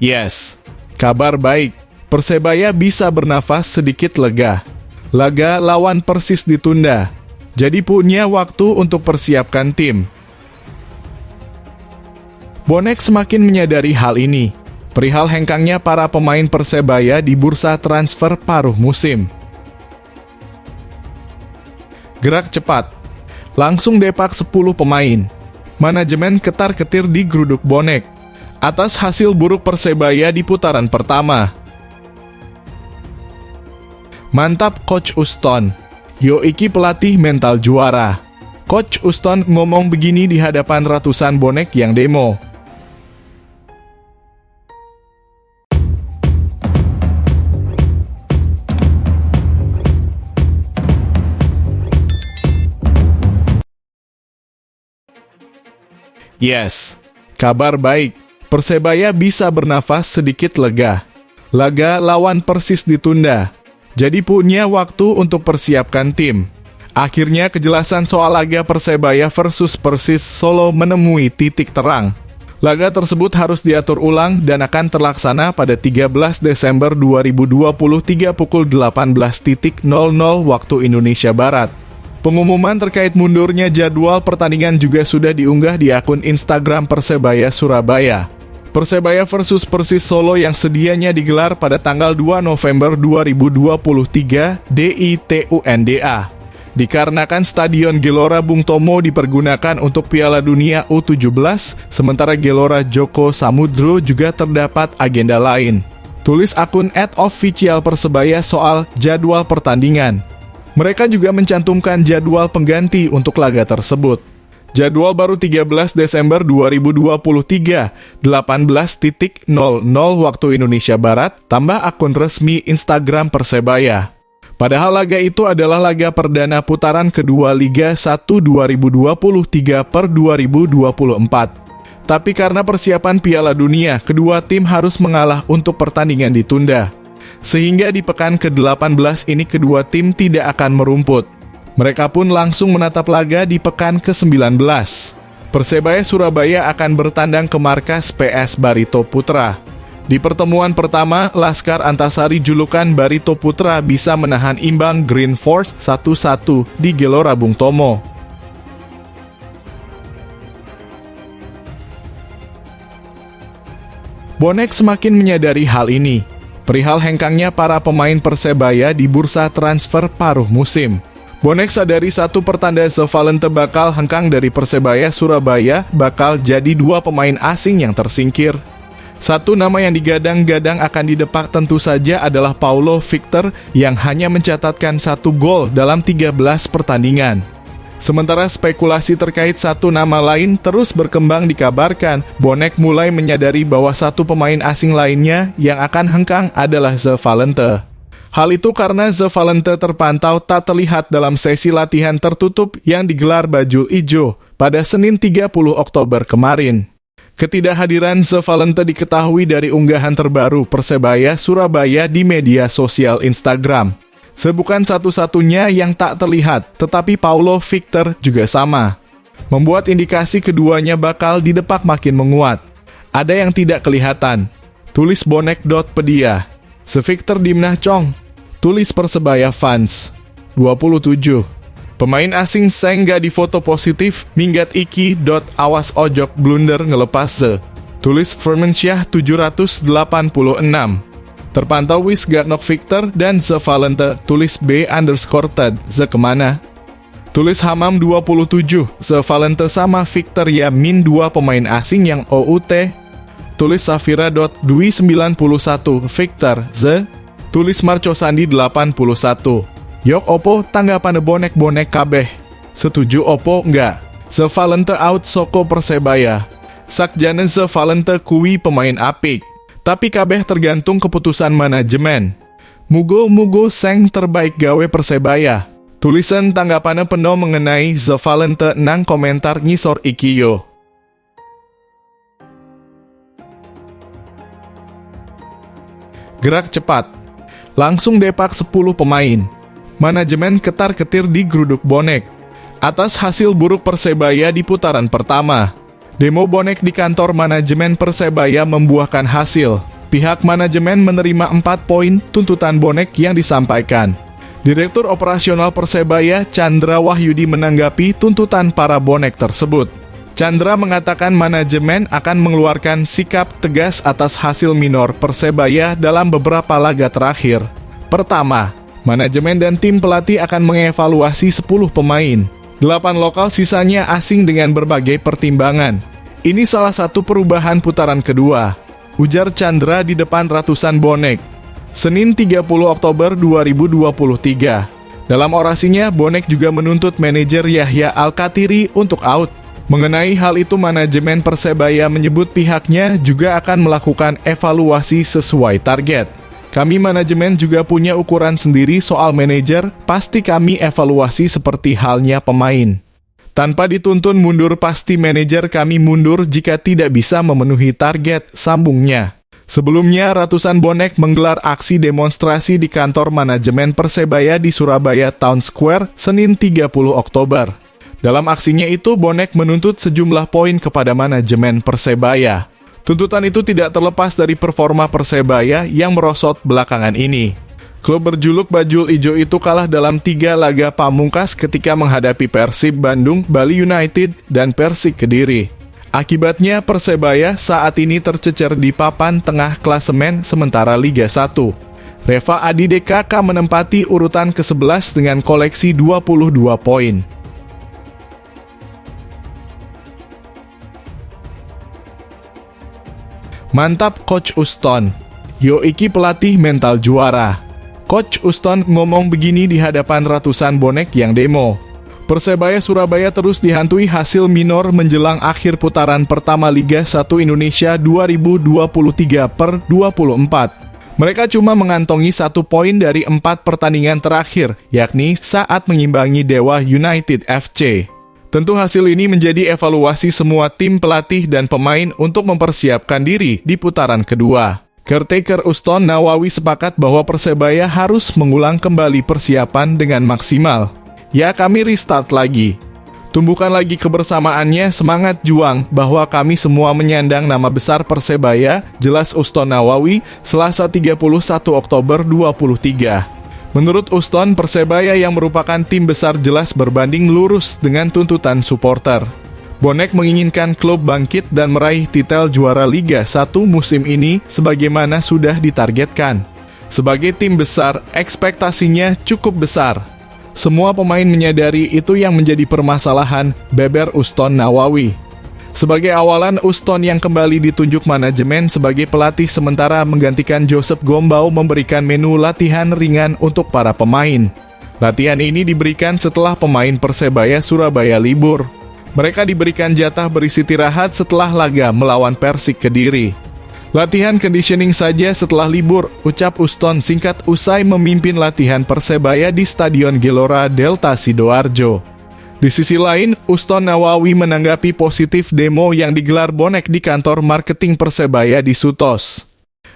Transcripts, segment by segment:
Yes, kabar baik. Persebaya bisa bernafas sedikit lega. Laga lawan Persis ditunda, jadi punya waktu untuk persiapkan tim. Bonek semakin menyadari hal ini, perihal hengkangnya para pemain Persebaya di bursa transfer paruh musim. Gerak cepat, langsung depak 10 pemain. Manajemen ketar-ketir di geruduk Bonek atas hasil buruk Persebaya di putaran pertama. Mantap Coach Uston. Yo iki pelatih mental juara. Coach Uston ngomong begini di hadapan ratusan bonek yang demo. Yes, kabar baik. Persebaya bisa bernafas sedikit lega. Laga lawan Persis ditunda, jadi punya waktu untuk persiapkan tim. Akhirnya kejelasan soal laga Persebaya versus Persis Solo menemui titik terang. Laga tersebut harus diatur ulang dan akan terlaksana pada 13 Desember 2023 pukul 18.00 waktu Indonesia Barat. Pengumuman terkait mundurnya jadwal pertandingan juga sudah diunggah di akun Instagram Persebaya Surabaya. Persebaya versus Persis Solo yang sedianya digelar pada tanggal 2 November 2023 DITUNDA. Dikarenakan Stadion Gelora Bung Tomo dipergunakan untuk Piala Dunia U17, sementara Gelora Joko Samudro juga terdapat agenda lain. Tulis akun @official Persebaya soal jadwal pertandingan. Mereka juga mencantumkan jadwal pengganti untuk laga tersebut. Jadwal baru 13 Desember 2023, 18.00 waktu Indonesia Barat, tambah akun resmi Instagram Persebaya. Padahal laga itu adalah laga perdana putaran kedua Liga 1 2023 per 2024. Tapi karena persiapan Piala Dunia, kedua tim harus mengalah untuk pertandingan ditunda. Sehingga di pekan ke-18 ini kedua tim tidak akan merumput. Mereka pun langsung menatap laga di pekan ke-19. Persebaya Surabaya akan bertandang ke markas PS Barito Putra. Di pertemuan pertama, Laskar Antasari julukan Barito Putra bisa menahan imbang Green Force 1-1 di Gelora Bung Tomo. Bonek semakin menyadari hal ini, perihal hengkangnya para pemain Persebaya di bursa transfer paruh musim. Bonek sadari satu pertanda The Valente bakal hengkang dari Persebaya Surabaya bakal jadi dua pemain asing yang tersingkir. Satu nama yang digadang-gadang akan didepak tentu saja adalah Paulo Victor yang hanya mencatatkan 1 gol dalam 13 pertandingan. Sementara spekulasi terkait satu nama lain terus berkembang dikabarkan, Bonek mulai menyadari bahwa satu pemain asing lainnya yang akan hengkang adalah The Valente. Hal itu karena The Valente terpantau tak terlihat dalam sesi latihan tertutup yang digelar Bajul Ijo pada Senin 30 Oktober kemarin. Ketidakhadiran The Valente diketahui dari unggahan terbaru Persebaya Surabaya di media sosial Instagram. Bukan satu-satunya yang tak terlihat, tetapi Paulo Victor juga sama. Membuat indikasi keduanya bakal didepak makin menguat. Ada yang tidak kelihatan. Tulis bonek.pedia. Victor Dimnah Chong. Tulis Persebaya Fans. 27. Pemain asing sengga di foto positif minggat iki. Awas ojok blunder ngelepas se. Tulis Firmansyah 786. Terpantau wis Garnok Victor dan The Valente. Tulis B_Ted. Ze kemana? Tulis Hamam 27. The Valente sama Victor ya min 2 pemain asing yang OUT. Tulis Safira.Dwi 91. Victor Ze. Tulis Marco Sandi 81. Yok opo tanggapan bonek-bonek kabeh. Setuju opo enggak? The Valente out soko Persebaya. Sakjane The Valente kui pemain apik. Tapi kabeh tergantung keputusan manajemen. Mugo-mugo seng terbaik gawe Persebaya. Tulisan tanggapannya penuh mengenai The Valente nang komentar ngisor ikiyo. Gerak cepat, langsung depak 10 pemain. Manajemen ketar-ketir di geruduk Bonek atas hasil buruk Persebaya di putaran pertama. Demo bonek di kantor manajemen Persebaya membuahkan hasil. Pihak manajemen menerima 4 poin tuntutan bonek yang disampaikan. Direktur Operasional Persebaya Chandra Wahyudi menanggapi tuntutan para bonek tersebut. Chandra mengatakan manajemen akan mengeluarkan sikap tegas atas hasil minor Persebaya dalam beberapa laga terakhir. Pertama, manajemen dan tim pelatih akan mengevaluasi 10 pemain. 8 lokal sisanya asing dengan berbagai pertimbangan. Ini salah satu perubahan putaran kedua, ujar Chandra di depan ratusan bonek. Senin 30 Oktober 2023. Dalam orasinya, bonek juga menuntut manajer Yahya Al-Katiri untuk out. Mengenai hal itu, manajemen Persebaya menyebut pihaknya juga akan melakukan evaluasi sesuai target. Kami manajemen juga punya ukuran sendiri soal manajer, pasti kami evaluasi seperti halnya pemain. Tanpa dituntun mundur pasti manajer kami mundur jika tidak bisa memenuhi target, sambungnya. Sebelumnya, ratusan bonek menggelar aksi demonstrasi di kantor manajemen Persebaya di Surabaya Town Square, Senin 30 Oktober. Dalam aksinya itu, bonek menuntut sejumlah poin kepada manajemen Persebaya. Tuntutan itu tidak terlepas dari performa Persebaya yang merosot belakangan ini. Klub berjuluk Bajul Ijo itu kalah dalam 3 laga pamungkas ketika menghadapi Persib Bandung, Bali United, dan Persik Kediri. Akibatnya Persebaya saat ini tercecer di papan tengah klasemen sementara Liga 1. Reva Adide KK menempati urutan ke-11 dengan koleksi 22 poin. Mantap Coach Uston. Yo iki pelatih mental juara. Coach Uston ngomong begini di hadapan ratusan bonek yang demo. Persebaya Surabaya terus dihantui hasil minor menjelang akhir putaran pertama Liga 1 Indonesia 2023/24. Mereka cuma mengantongi 1 poin dari 4 pertandingan terakhir, yakni saat mengimbangi Dewa United FC. Tentu hasil ini menjadi evaluasi semua tim pelatih dan pemain untuk mempersiapkan diri di putaran kedua. Caretaker Uston Nawawi sepakat bahwa Persebaya harus mengulang kembali persiapan dengan maksimal. Ya, kami restart lagi. Tumbuhkan lagi kebersamaannya, semangat juang bahwa kami semua menyandang nama besar Persebaya, jelas Uston Nawawi, Selasa 31 Oktober 2023. Menurut Uston, Persebaya yang merupakan tim besar jelas berbanding lurus dengan tuntutan supporter. Bonek menginginkan klub bangkit dan meraih titel juara Liga 1 musim ini sebagaimana sudah ditargetkan. Sebagai tim besar, ekspektasinya cukup besar. Semua pemain menyadari itu yang menjadi permasalahan, beber Uston Nawawi. Sebagai awalan, Uston yang kembali ditunjuk manajemen sebagai pelatih sementara menggantikan Joseph Gombau memberikan menu latihan ringan untuk para pemain. Latihan ini diberikan setelah pemain Persebaya Surabaya libur. Mereka diberikan jatah beristirahat setelah laga melawan Persik Kediri. Latihan conditioning saja setelah libur, ucap Uston singkat usai memimpin latihan Persebaya di Stadion Gelora Delta Sidoarjo. Di sisi lain, Uston Nawawi menanggapi positif demo yang digelar bonek di kantor marketing Persebaya di Sutos.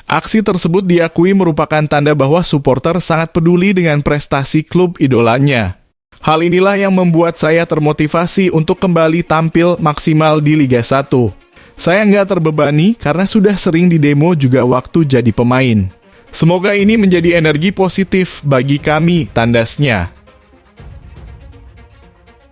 Aksi tersebut diakui merupakan tanda bahwa supporter sangat peduli dengan prestasi klub idolanya. Hal inilah yang membuat saya termotivasi untuk kembali tampil maksimal di Liga 1. Saya nggak terbebani karena sudah sering di demo juga waktu jadi pemain. Semoga ini menjadi energi positif bagi kami, tandasnya.